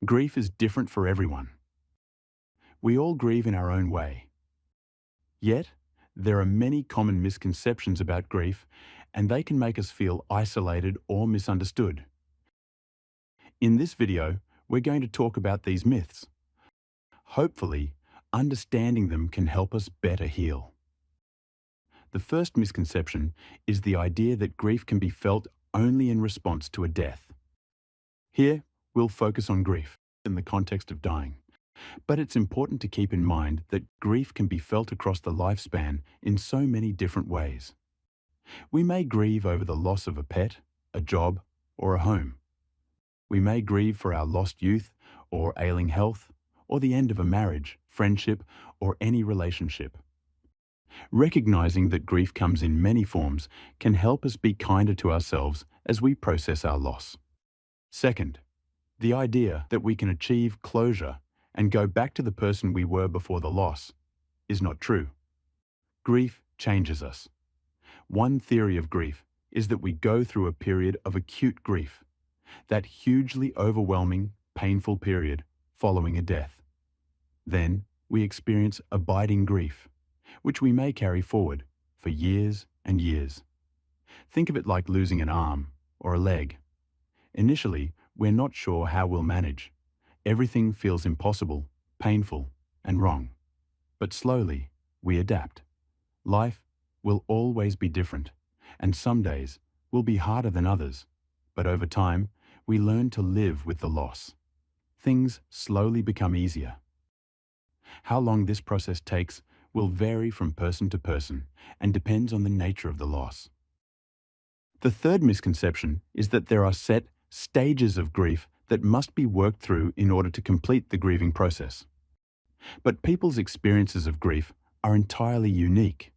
Grief is different for everyone. We all grieve in our own way. Yet, there are many common misconceptions about grief, and they can make us feel isolated or misunderstood. In this video, we're going to talk about these myths. Hopefully, understanding them can help us better heal. The first misconception is the idea that grief can be felt only in response to a death. Here, we'll focus on grief in the context of dying. But it's important to keep in mind that grief can be felt across the lifespan in so many different ways. We may grieve over the loss of a pet, a job, or a home. We may grieve for our lost youth, or ailing health, or the end of a marriage, friendship, or any relationship. Recognizing that grief comes in many forms can help us be kinder to ourselves as we process our loss. Second, the idea that we can achieve closure and go back to the person we were before the loss is not true. Grief changes us. One theory of grief is that we go through a period of acute grief, that hugely overwhelming, painful period following a death. Then we experience abiding grief, which we may carry forward for years and years. Think of it like losing an arm or a leg. Initially, we're not sure how we'll manage. Everything feels impossible, painful, and wrong. But slowly, we adapt. Life will always be different, and some days will be harder than others. But over time, we learn to live with the loss. Things slowly become easier. How long this process takes will vary from person to person and depends on the nature of the loss. The third misconception is that there are set stages of grief that must be worked through in order to complete the grieving process. But people's experiences of grief are entirely unique.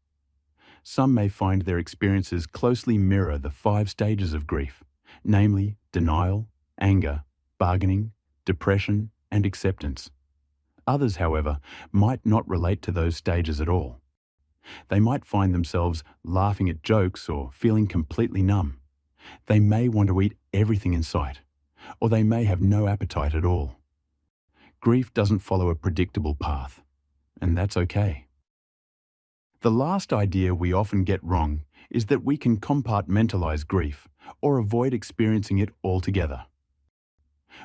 Some may find their experiences closely mirror the 5 stages of grief, namely denial, anger, bargaining, depression, and acceptance. Others, however, might not relate to those stages at all. They might find themselves laughing at jokes or feeling completely numb. They may want to eat everything in sight, or they may have no appetite at all. Grief doesn't follow a predictable path, and that's okay. The last idea we often get wrong is that we can compartmentalize grief or avoid experiencing it altogether.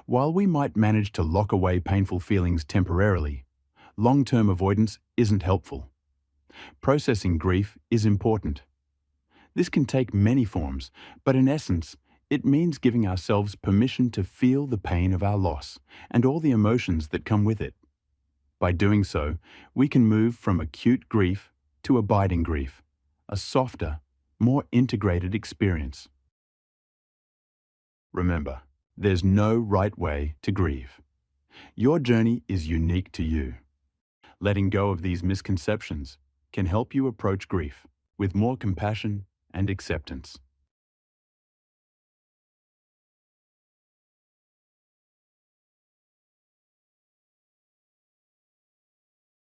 While we might manage to lock away painful feelings temporarily, long-term avoidance isn't helpful. Processing grief is important. This can take many forms, but in essence, it means giving ourselves permission to feel the pain of our loss and all the emotions that come with it. By doing so, we can move from acute grief to abiding grief, a softer, more integrated experience. Remember, there's no right way to grieve. Your journey is unique to you. Letting go of these misconceptions can help you approach grief with more compassion and acceptance.